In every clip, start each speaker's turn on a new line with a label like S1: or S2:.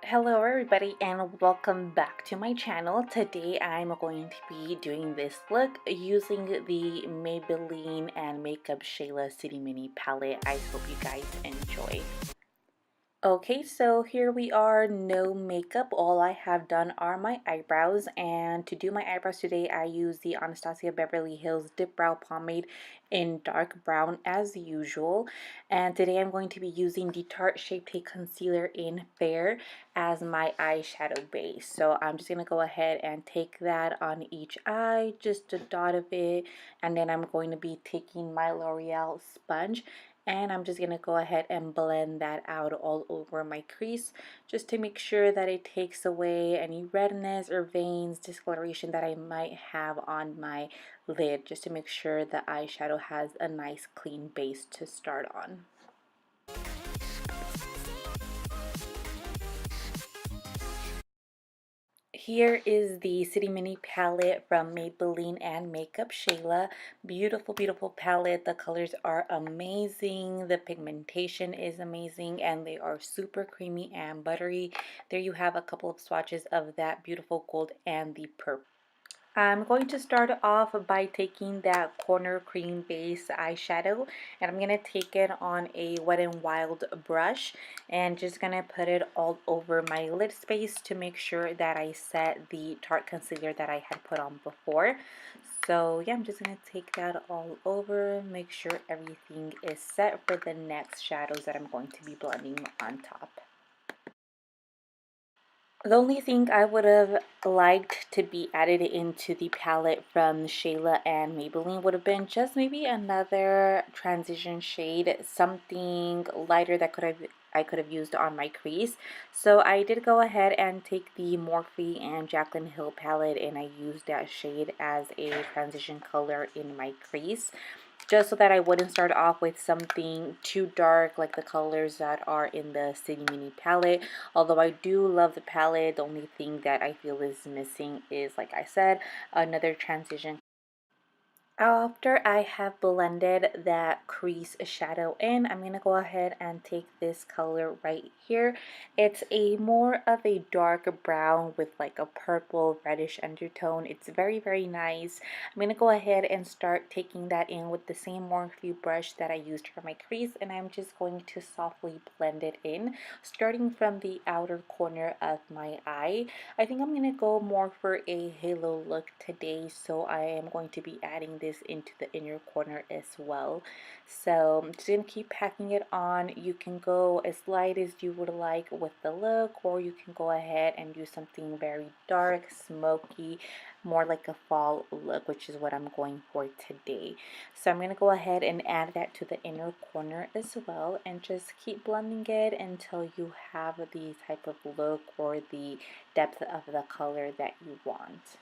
S1: Hello everybody and welcome back to my channel. Today I'm going to be doing this look using the Maybelline and Makeup Shayla City Mini palette. I hope you guys enjoy. Okay, so here we are, no makeup. All I have done are my eyebrows, and to do my eyebrows today I use the Anastasia Beverly Hills Dip Brow Pomade in dark brown as usual. And today I'm going to be using the Tarte Shape Tape Concealer in Fair as my eyeshadow base. So I'm just going to go ahead and take that on each eye, just a dot of it, and then I'm going to be taking my L'Oreal sponge and I'm just going to go ahead and blend that out all over my crease just to make sure that it takes away any redness or veins, discoloration that I might have on my lid, just to make sure the eyeshadow has a nice clean base to start on. Here is the City Mini palette from Maybelline and Makeup Shayla. Beautiful, beautiful palette. The colors are amazing. The pigmentation is amazing and they are super creamy and buttery. There you have a couple of swatches of that beautiful gold and the purple. I'm going to start off by taking that corner cream base eyeshadow, and I'm going to take it on a Wet n Wild brush and just going to put it all over my lid space to make sure that I set the Tarte concealer that I had put on before. So yeah, I'm just going to take that all over, make sure everything is set for the next shadows that I'm going to be blending on top. The only thing I would have liked to be added into the palette from Shayla and Maybelline would have been just maybe another transition shade, something lighter that I could have used on my crease. So I did go ahead and take the Morphe and Jaclyn Hill palette and I used that shade as a transition color in my crease, just so that I wouldn't start off with something too dark like the colors that are in the City Mini palette. Although I do love the palette, the only thing that I feel is missing is, like I said, another transition. After I have blended that crease shadow in, I'm going to go ahead and take this color right here. It's a more of a dark brown with like a purple reddish undertone. It's very, very nice. I'm going to go ahead and start taking that in with the same Morphe brush that I used for my crease, and I'm just going to softly blend it in, starting from the outer corner of my eye. I think I'm going to go more for a halo look today, so I am going to be adding this into the inner corner as well. So I'm just going to keep packing it on. You can go as light as you would like with the look, or you can go ahead and do something very dark, smoky, more like a fall look, which is what I'm going for today. So I'm going to go ahead and add that to the inner corner as well, and just keep blending it until you have the type of look or the depth of the color that you want.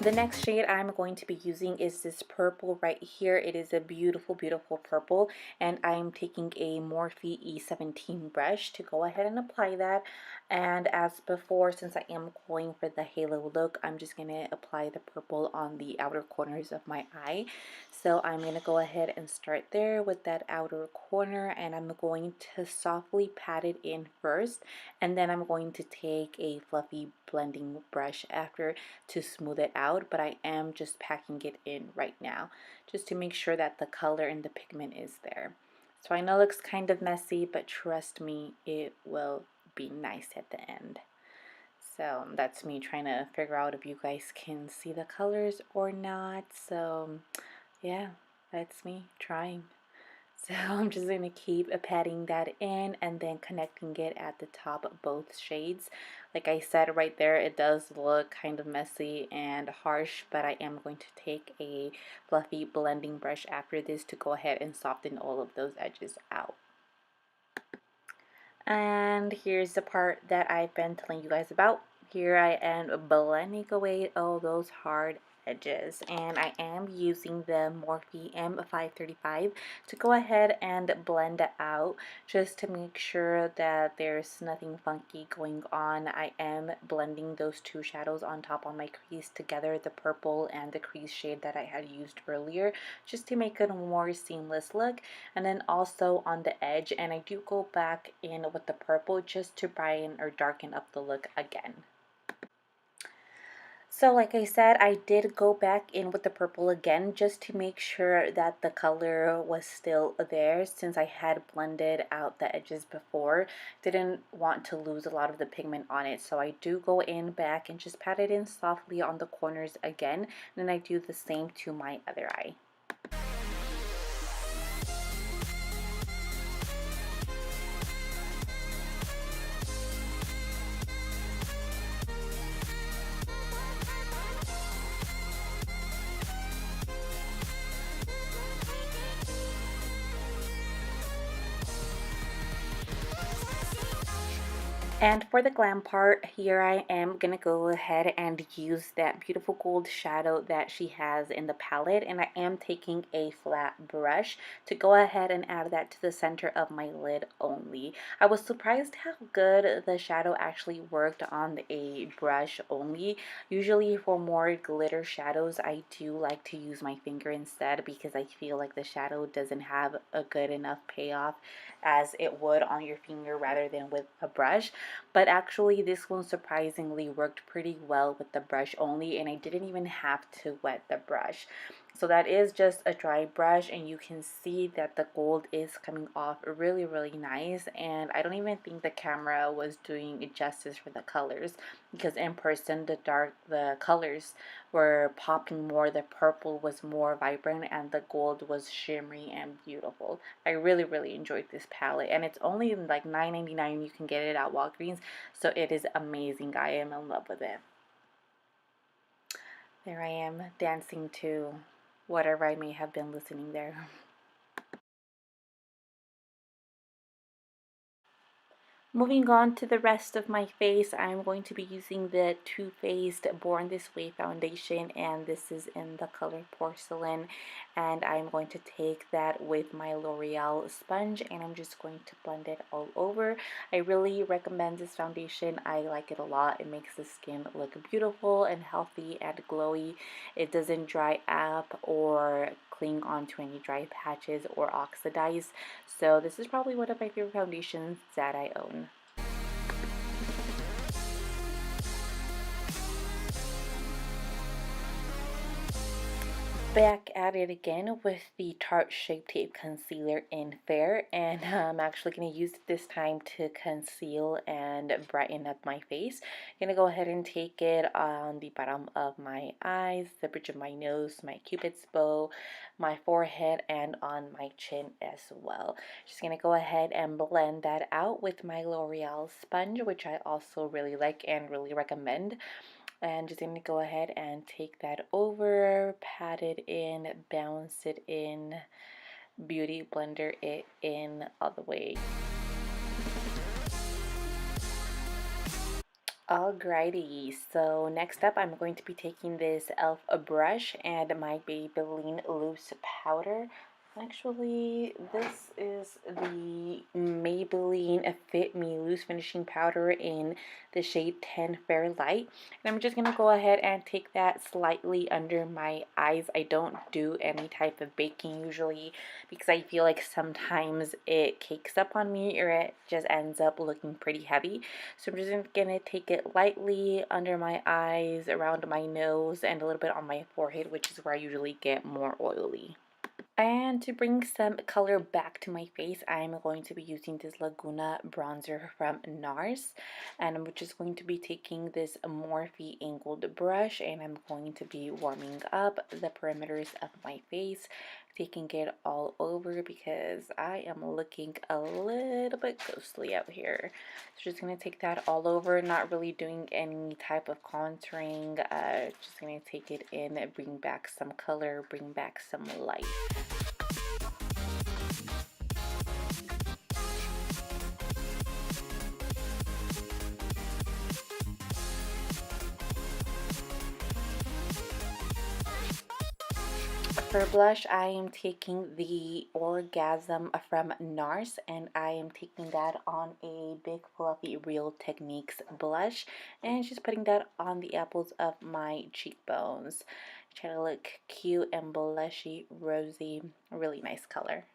S1: The next shade I'm going to be using is this purple right here. It is a beautiful, beautiful purple, and I'm taking a Morphe E17 brush to go ahead and apply that. And as before, since I am going for the halo look, I'm just going to apply the purple on the outer corners of my eye. So I'm going to go ahead and start there with that outer corner, and I'm going to softly pat it in first, and then I'm going to take a fluffy blending brush after to smooth it out, but I am just packing it in right now just to make sure that the color and the pigment is there. So I know it looks kind of messy, but trust me, it will be nice at the end. So that's me trying to figure out if you guys can see the colors or not. So yeah, that's me trying. So I'm just going to keep patting that in and then connecting it at the top of both shades. Like I said right there, it does look kind of messy and harsh, but I am going to take a fluffy blending brush after this to go ahead and soften all of those edges out. And here's the part that I've been telling you guys about. Here I am blending away all those hard edges, and I am using the Morphe M535 to go ahead and blend it out just to make sure that there's nothing funky going on. I am blending those two shadows on top of my crease together, the purple and the crease shade that I had used earlier, just to make it a more seamless look. And then also on the edge, and I do go back in with the purple just to brighten or darken up the look again. So like I said, I did go back in with the purple again just to make sure that the color was still there, since I had blended out the edges before. Didn't want to lose a lot of the pigment on it, so I do go in back and just pat it in softly on the corners again, and then I do the same to my other eye. And for the glam part, here I am gonna go ahead and use that beautiful gold shadow that she has in the palette, and I am taking a flat brush to go ahead and add that to the center of my lid only. I was surprised how good the shadow actually worked on a brush only. Usually for more glitter shadows, I do like to use my finger instead, because I feel like the shadow doesn't have a good enough payoff as it would on your finger rather than with a brush. But actually this one surprisingly worked pretty well with the brush only, and I didn't even have to wet the brush. So that is just a dry brush, and you can see that the gold is coming off really nice, and I don't even think the camera was doing it justice for the colors, because in person the colors were popping more. The purple was more vibrant and the gold was shimmery and beautiful. I really enjoyed this palette, and it's only like $9.99. You can get it at Walgreens, so it is amazing. I am in love with it. There I am dancing to whatever I may have been listening there. Moving on to the rest of my face, I'm going to be using the Too Faced Born This Way foundation, and this is in the color Porcelain, and I'm going to take that with my L'Oreal sponge, and I'm just going to blend it all over. I really recommend this foundation. I like it a lot. It makes the skin look beautiful and healthy and glowy. It doesn't dry up or cling onto any dry patches or oxidize. So this is probably one of my favorite foundations that I own. Back at it again with the Tarte Shape Tape Concealer in Fair, and I'm actually going to use it this time to conceal and brighten up my face. I'm going to go ahead and take it on the bottom of my eyes, the bridge of my nose, my cupid's bow, my forehead, and on my chin as well. Just going to go ahead and blend that out with my L'Oreal sponge, which I also really like and really recommend. And just going to go ahead and take that over, pat it in, bounce it in, beauty blender it in all the way. Alrighty, so next up I'm going to be taking this e.l.f. brush and my Maybelline loose powder. Actually, this is the Maybelline Fit Me Loose Finishing Powder in the shade 10 Fair Light. And I'm just going to go ahead and take that slightly under my eyes. I don't do any type of baking usually, because I feel like sometimes it cakes up on me or it just ends up looking pretty heavy. So I'm just going to take it lightly under my eyes, around my nose, and a little bit on my forehead, which is where I usually get more oily. And to bring some color back to my face, I'm going to be using this Laguna bronzer from NARS. And I'm just going to be taking this Morphe angled brush, and I'm going to be warming up the perimeters of my face, taking it all over because I am looking a little bit ghostly out here. So just going to take that all over, not really doing any type of contouring, just going to take it in, bring back some color, bring back some light. For blush, I am taking the Orgasm from NARS, and I am taking that on a Big Fluffy Real Techniques blush, and just putting that on the apples of my cheekbones. Try to look cute and blushy, rosy, really nice color.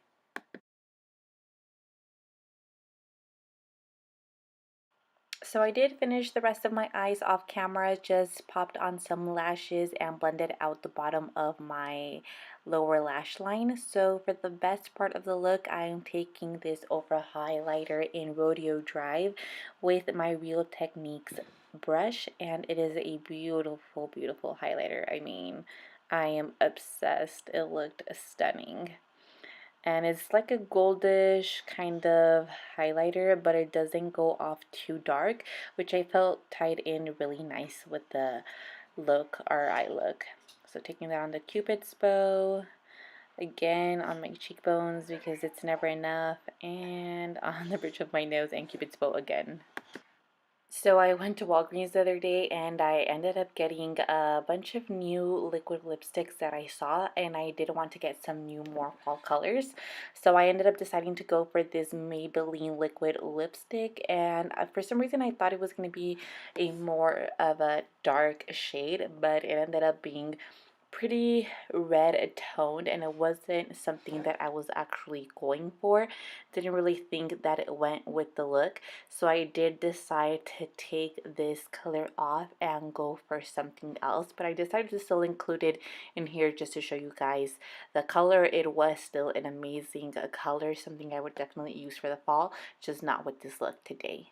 S1: So I did finish the rest of my eyes off camera, just popped on some lashes and blended out the bottom of my lower lash line. So for the best part of the look, I am taking this over highlighter in Rodeo Drive with my Real Techniques brush, and it is a beautiful, beautiful highlighter. I mean, I am obsessed. It looked stunning. And it's like a goldish kind of highlighter, but it doesn't go off too dark, which I felt tied in really nice with the look, or eye look. So taking that on the Cupid's bow, again on my cheekbones because it's never enough, and on the bridge of my nose and Cupid's bow again. So I went to Walgreens the other day and I ended up getting a bunch of new liquid lipsticks that I saw, and I did want to get some new more fall colors. So I ended up deciding to go for this Maybelline liquid lipstick, and for some reason I thought it was going to be a more of a dark shade, but it ended up being pretty red toned, and it wasn't something that I was actually going for. Didn't really think that it went with the look, so I did decide to take this color off and go for something else, but I decided to still include it in here just to show you guys the color. It was still an amazing color, something I would definitely use for the fall, just not with this look today.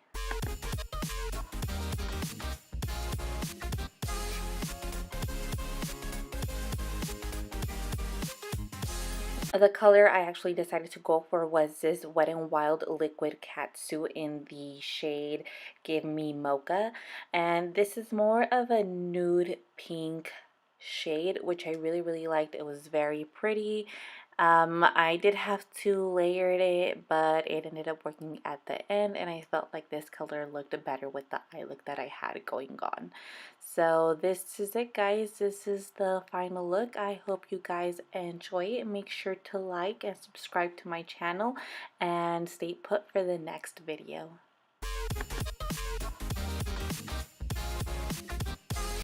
S1: The color I actually decided to go for was this Wet n Wild Liquid Catsuit in the shade Give Me Mocha. And this is more of a nude pink shade, which I really, really liked. It was very pretty. I did have to layer it, but it ended up working at the end, and I felt like this color looked better with the eye look that I had going on. So this is it, guys. This is the final look. I hope you guys enjoy it. Make sure to like and subscribe to my channel, and stay put for the next video.